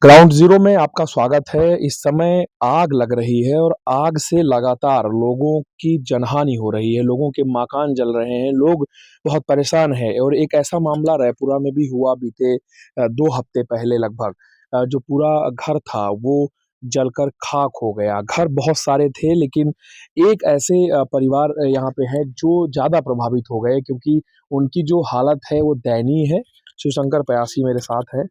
Ground zero में आपका स्वागत है। इस समय आग लग रही है और आग से लगातार लोगों की जनहानि हो रही है, लोगों के मकान जल रहे हैं, लोग बहुत परेशान हैं और एक ऐसा मामला रायपुरा में भी हुआ बीते 2 हफ्ते पहले लगभग। जो पूरा घर था वो जलकर खाक हो गया। घर बहुत सारे थे लेकिन एक ऐसे परिवार यहाँ पे हैं जो ज़्यादा प्रभावित हो गए क्योंकि उनकी जो हालत है वो दयनीय है। शिवशंकर पयासी मेरे साथ हैं।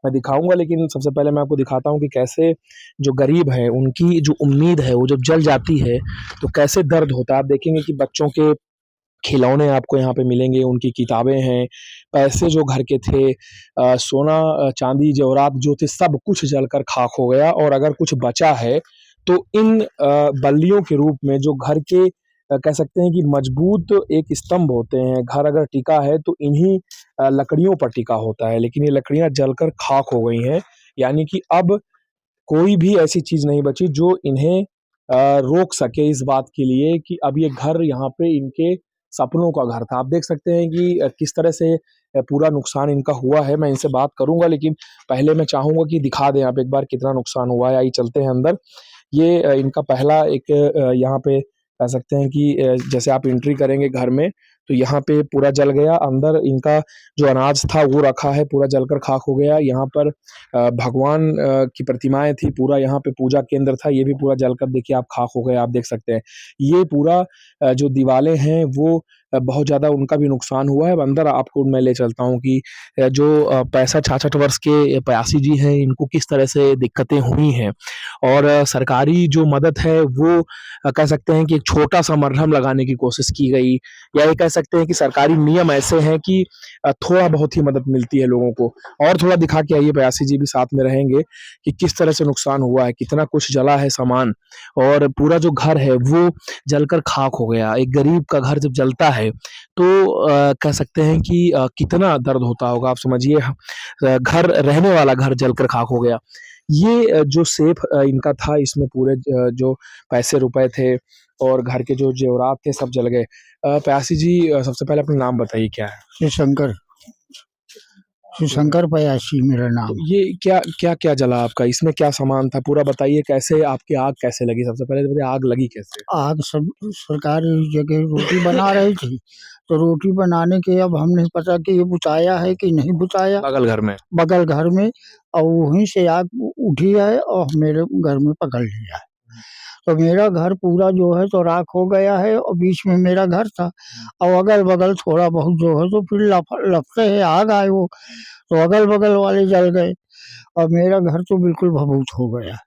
मैं दिखाऊँगा लेकिन सबसे पहले मैं आपको दिखाता हूँ कि कैसे जो गरीब हैं, उनकी जो उम्मीद है, वो जब जल जाती है, तो कैसे दर्द होता है। आप देखेंगे कि बच्चों के खिलौने आपको यहाँ पे मिलेंगे, उनकी किताबें हैं, पैसे जो घर के थे सोना चाँदी, ज़ेवरात जो थे, सब कुछ जलकर खाक हो गया और अगर कुछ बचा है, तो इन बल्लियों के रूप में जो घर के कह सकते हैं कि मजबूत एक स्तंभ होते हैं। घर अगर टिका है, तो इन्हीं लकड़ियों पर टिका होता है, लेकिन ये लकड़ियाँ जलकर खाक हो गई हैं। यानी कि अब कोई भी ऐसी चीज़ नहीं बची जो इन्हें रोक सके इस बात के लिए कि अब ये घर यहाँ पे इनके सपनों का घर था। आप देख सकते हैं कि किस तरह से पूरा नुकसान इनका हुआ है। मैं इनसे बात करूँगा लेकिन पहले मैं चाहूँगा कि दिखा दें आप एक बार कितना नुकसान हुआ है। आइए चलते हैं अंदर। ये इनका पहला एक यहाँ पे कह सकते हैं कि जैसे आप एंट्री करेंगे घर में, तो यहाँ पे पूरा जल गया। अंदर इनका जो अनाज था वो रखा है, पूरा जलकर खाक हो गया। यहाँ पर भगवान की प्रतिमाएँ थी, पूरा यहाँ पे पूजा केंद्र था, ये भी पूरा जलकर देखिए आप खाक हो गया, आप देख सकते हैं। ये पूरा जो दीवालें हैं वो बहुत ज़्यादा उनका भी नुकसान हुआ है। अब अंदर आपको मैं ले चलता हूँ कि जो 65-66 वर्ष के पयासी जी हैं, इनको किस तरह से दिक्कतें हुई हैं और सरकारी जो मदद है वो कह सकते हैं कि एक छोटा-सा मरहम लगाने की कोशिश की गई या ये कह सकते हैं कि सरकारी नियम ऐसे हैं कि थोड़ा बहुत ही मदद मिलती है लोगों को। और थोड़ा दिखा के आइए, बयासी जी भी साथ में रहेंगे कि किस तरह से नुकसान हुआ है, कितना कुछ जला है सामान और पूरा जो घर है वो जलकर खाक हो गया। एक गरीब का घर जब जलता है तो कह सकते हैं कि कितना दर्द होता होगा। आप समझिए घर रहने वाला घर जलकर खाक हो गया। ये जो सेफ इनका था, इसमें पूरे जो पैसे-रुपए थे और घर के जो ज़ेवरात थे सब जल गए। प्यासी जी सबसे पहले अपना नाम बताइए क्या है? शिवशंकर शिवशंकर पयासी मेरा तो नाम। ये क्या-क्या जला आपका? इसमें क्या सामान था? पूरा बताइए कैसे आपकी आग कैसे लगी? सबसे पहले तो बताइए आग लगी कैसे? आग सब सरकार इस जगह रोटी बना रही थी, तो रोटी बनाने के अब हम नहीं पता कि ये बुझाया है कि नहीं बुझाया, बगल घर में? बगल घर में और वहीं से आग उठी है और मेरे घर में पकड़ लिया है। तो मेरा घर पूरा जो है तो राख हो गया है और बीच में मेरा घर था और अगल-बगल थोड़ा बहुत जो है तो फिर लपटे है आग आए वो, तो अगल-बगल वाले जल गए और मेरा घर तो बिल्कुल भभूत हो गया।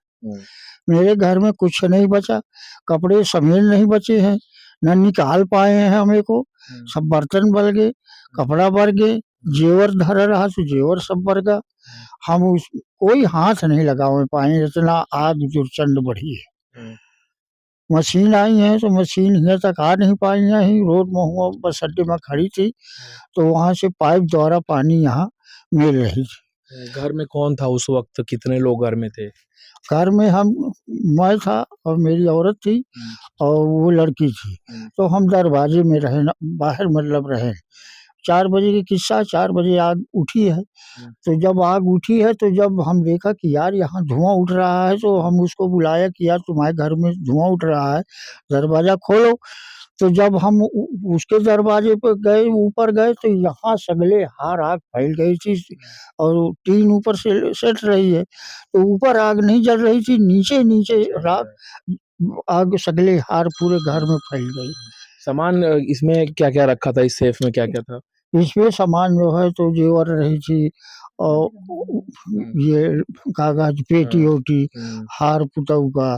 मेरे घर में कुछ नहीं बचा, कपड़े समेत नहीं बचे हैं, ना निकाल पाए हैं हमें को, सब बर्तन बल गए, कपड़ा बल गए, जेवर धरा रहा तो जेवर सब बल गया। हम उस कोई हाथ नहीं लगावे पाए, इतना आग प्रचंड बढ़ी है। मशीन आई है तो मशीन यहाँ तक आ नहीं पाई है, ही रोड में हुआ बस अड्डे में खड़ी थी, तो वहाँ से पाइप द्वारा पानी यहाँ मिल रही थी। घर में कौन था उस वक़्त? कितने लोग घर में थे? घर में मैं था और मेरी औरत थी और वो लड़की थी, तो हम दरवाजे में रहे न बाहर मतलब रहे। 4 बजे की किस्सा 4 बजे आग उठी है, तो जब आग उठी है तो जब हम देखा कि यार यहाँ धुआँ उठ रहा है, तो हम उसको बुलाया कि यार तुम्हारे घर में धुआँ उठ रहा है, दरवाज़ा खोलो। तो जब हम उसके दरवाजे पे गए, ऊपर गए तो यहाँ सगले हार आग फैल गई थी और टीन ऊपर से सट रही है, तो ऊपर आग नहीं जल रही थी, नीचे-नीचे राख आग सगले हार पूरे घर में फैल गई। सामान इसमें क्या-क्या रखा था? इस सेफ में क्या-क्या था? इसमें सामान जो है तो जेवर रही थी और ये कागज पेटी-ओटी, हार-पुतौह का,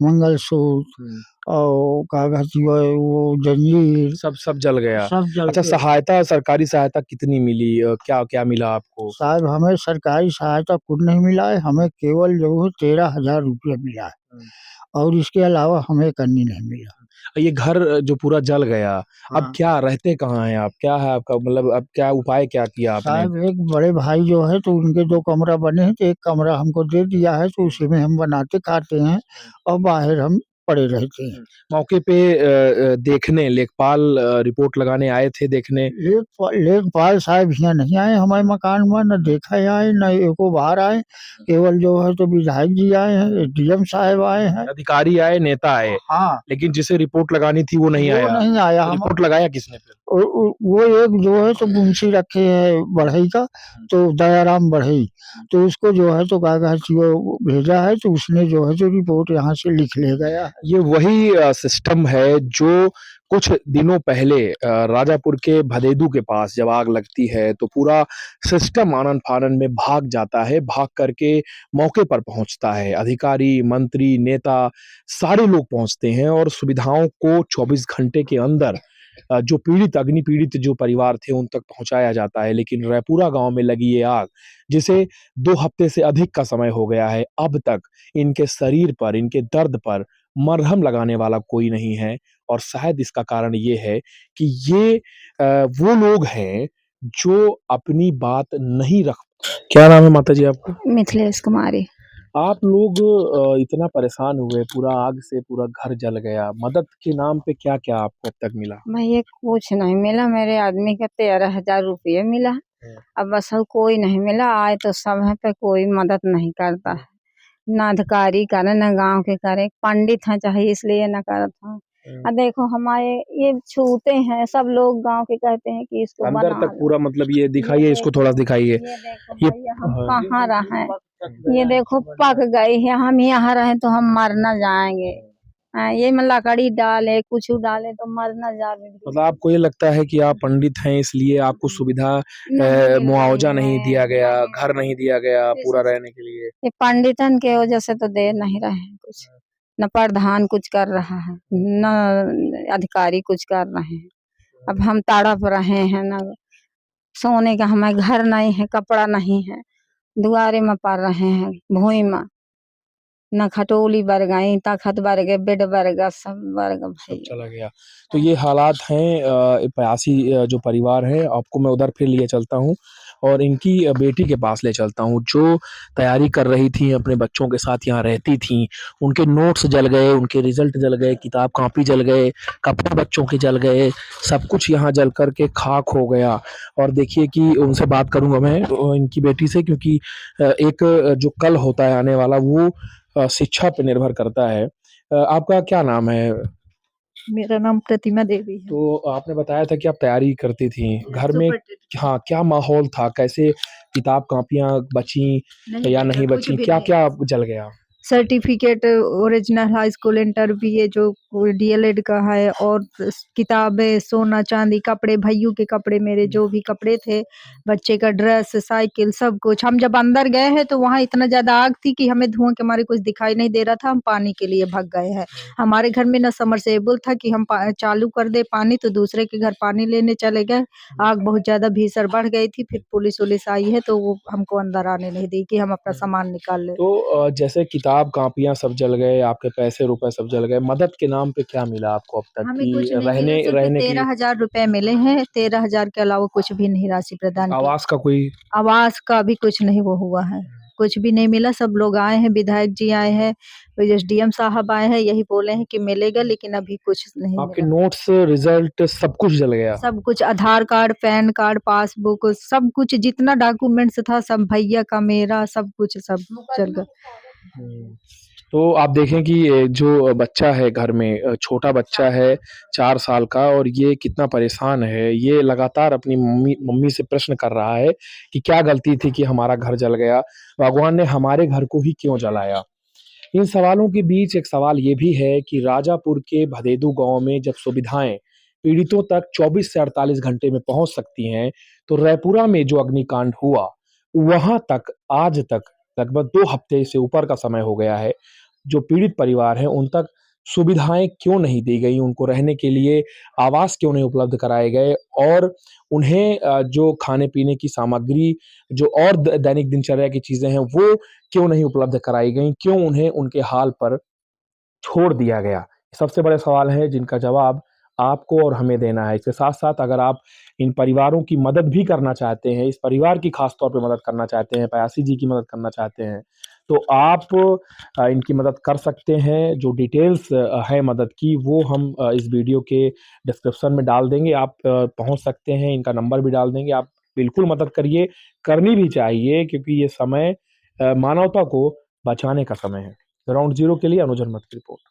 मंगलसूत्र और कागज जो है वो जंजीर सब जल गया। सब जल अच्छा, के सहायता सरकारी सहायता कितनी मिली? क्या-क्या मिला आपको? साहब हमें सरकारी सहायता कुछ नहीं मिला है, हमें केवल जो है 13,000 रुपया मिला है और इसके अलावा हमें कहीं नहीं मिला। ये घर जो पूरा जल गया, अब हाँ। क्या रहते कहाँ हैं आप? क्या है आपका मतलब अब क्या उपाय क्या किया आपने? साहब एक बड़े भाई जो है तो उनके 2 कमरा बने हैं, तो 1 कमरा हमको दे दिया है, तो उसी में हम बनाते खाते हैं और बाहर हम पड़े रहते हैं। मौके पे देखने लेखपाल रिपोर्ट लगाने आए थे देखने? लेखपाल साहब यहाँ नहीं आए हमारे मकान में, न देखा आए, न एको बाहर आए। केवल जो है तो विधायक जी आए हैं, एसडीएम साहब आए हैं। अधिकारी आए, नेता आए, हाँ, लेकिन जिसे रिपोर्ट लगानी थी वो नहीं वो आया। नहीं आया। तो हम रिपोर्ट लगाया किसने फिर? वो एक जो है तो मुंशी रखे हैं बढ़ई का, तो दयाराम बढ़ई, तो उसको जो है तो कागज वो भेजा है, तो उसने जो है तो रिपोर्ट यहाँ से लिख ले गया है। ये वही सिस्टम है जो कुछ दिनों पहले राजापुर के भदेदू के पास जब आग लगती है तो पूरा सिस्टम आनन-फानन में भाग जाता है, भाग करके मौके पर पहुँचता है। अधिकारी, मंत्री, नेता सारे लोग पहुँचते हैं और सुविधाओं को 24 घंटे के अंदर जो अग्नि पीड़ित जो परिवार थे उन तक पहुँचाया जाता है। लेकिन रैपुरा गाँव में लगी ये आग, जिसे 2 हफ्ते से अधिक का समय हो गया है, अब तक इनके शरीर पर, इनके दर्द पर मरहम लगाने वाला कोई नहीं है। और शायद इसका कारण ये है कि ये वो लोग हैं जो अपनी बात नहीं रख। क्या नाम है माताजी आपका? मिथिलेश कुमारी। आप लोग इतना परेशान हुए, पूरा आग से पूरा घर जल गया। मदद के नाम पे क्या-क्या आपको अब तक मिला? भैया कुछ नहीं मिला, मेरे आदमी का 13,000 रुपये मिला। अब बस और कोई नहीं मिला। आए तो समय पे कोई मदद नहीं करता है, ना अधिकारी करे ना गांव के करे। पंडित हैं चाहे इसलिए न करत हैं। अब देखो हमारे ये छूते हैं, सब लोग गांव के कहते हैं कि इसको अंदर बना तक लो। पूरा मतलब ये ये दिखाइए, इसको थोड़ा दिखाइए। ये देखो ये भैया हम हाँ। कहाँ रहे, ये देखो पक गई है। हम यहाँ रहे तो हम मर न जाएंगे। ये में लकड़ी डाले कुछ डाले तो मर न जावे। मतलब आपको ये लगता है कि आप पंडित हैं इसलिए आपको सुविधा नहीं मिल मुआवजा रही नहीं है, दिया गया, नहीं घर नहीं दिया गया पूरा रहने के लिए? ये पंडितन के वजह से तो दे नहीं रहे हैं कुछ। न प्रधान कुछ कर रहा है, न अधिकारी कुछ कर रहे हैं। अब हम तड़प रहे हैं, न सोने का हमें घर नहीं है, कपड़ा नहीं है, दुआरे में पड़ रहे हैं भूमि में। न खटोली बर गई, तखत बर गए, बेड बर गया, सब बर गया सब भैया। चला गया। तो ये हालात हैं 82 जो परिवार है, आपको मैं उधर फिर लिए चलता हूँ और इनकी बेटी के पास ले चलता हूँ, जो तैयारी कर रही थी, अपने बच्चों के साथ यहाँ रहती थीं। उनके नोट्स जल गए, उनके रिज़ल्ट जल गए, किताब-कॉपी जल गए, कपड़े बच्चों के जल गए, सब कुछ यहाँ जल कर के खाक हो गया। और देखिए कि उनसे बात करूँगा मैं इनकी बेटी से, क्योंकि एक जो कल होता है आने वाला, वो शिक्षा पे निर्भर करता है। आपका क्या नाम है? मेरा नाम प्रतिमा देवी है। तो आपने बताया था कि आप तैयारी करती थी। घर में हाँ, क्या माहौल था? कैसे किताब-कॉपियाँ बचीं या नहीं कुछ बचीं? भी नहीं। क्या-क्या जल गया? Certificate, original high school inter BA जो डीएलएड का है, और किताबें, सोना चांदी, कपड़े, भैयू के कपड़े, मेरे जो भी कपड़े थे, बच्चे का ड्रेस, साइकिल, सब कुछ। हम जब अंदर गए हैं तो वहाँ इतना ज्यादा आग थी कि हमें धुआं के मारे कुछ दिखाई नहीं दे रहा था। हम पानी के लिए भाग गए हैं। हमारे घर में न समरसेबल था कि हम चालू कर दे पानी, तो दूसरे के घर पानी लेने चले गए। आग बहुत ज्यादा भीषण बढ़ गई थी। फिर पुलिस उलिस आई है तो वो हमको अंदर आने नहीं दी कि हम अपना सामान निकाल ले। तो जैसे किताब-कॉपियाँ सब जल गए, आपके पैसे-रुपए सब जल गए, मदद के नाम पे क्या मिला आपको अब तक हमें कि कुछ नहीं मिला, रहने सिर्फ रहने के लिए? 13,000 रुपए मिले हैं। 13,000 के अलावा कुछ भी नहीं राशि प्रदान की। आवास का कोई? आवास का भी कुछ नहीं वो हुआ है, कुछ भी नहीं मिला। सब लोग आए हैं, विधायक जी आए हैं, एसडीएम साहब आए हैं, यही बोले हैं कि मिलेगा, लेकिन अभी कुछ नहीं आपके मिला। नोट्स, रिज़ल्ट सब कुछ जल गया? सब कुछ, आधार कार्ड, पैन कार्ड, पासबुक, सब कुछ जितना डॉक्यूमेंट्स था सब भैया का, मेरा, सब कुछ सब जल गया। हुँ। तो आप देखें कि ये जो बच्चा है घर में छोटा बच्चा है 4 साल का और ये कितना परेशान है। ये लगातार अपनी मम्मी मम्मी से प्रश्न कर रहा है कि क्या गलती थी कि हमारा घर जल गया? भगवान ने हमारे घर को ही क्यों जलाया? इन सवालों के बीच एक सवाल ये भी है कि राजापुर के भदेदू गाँव में जब सुविधाएँ पीड़ितों तक 24 से 48 घंटे में पहुँच सकती हैं, तो रैपुरा में जो अग्निकांड हुआ, वहाँ तक आज तक लगभग 2 हफ्ते से ऊपर का समय हो गया है। जो पीड़ित परिवार हैं, उन तक सुविधाएँ क्यों नहीं दी गई? उनको रहने के लिए आवास क्यों नहीं उपलब्ध कराए गए? और उन्हें जो खाने-पीने की सामग्री, जो और दैनिक दिनचर्या की चीज़ें हैं, वो क्यों नहीं उपलब्ध कराई गईं? क्यों उन्हें उनके हाल पर छोड़ दिया गया? सबसे बड़े सवाल हैं जिनका जवाब आपको और हमें देना है। इसके साथ-साथ अगर आप इन परिवारों की मदद भी करना चाहते हैं, इस परिवार की ख़ास तौर पे मदद करना चाहते हैं, पयासी जी की मदद करना चाहते हैं, तो आप इनकी मदद कर सकते हैं। जो डिटेल्स है मदद की वो हम इस वीडियो के डिस्क्रिप्शन में डाल देंगे, आप पहुँच सकते हैं, इनका नंबर भी डाल देंगे। आप बिल्कुल मदद करिए, करनी भी चाहिए क्योंकि ये समय मानवता को बचाने का समय है। ग्राउंड ज़ीरो के लिए अनुज हनुमत की रिपोर्ट।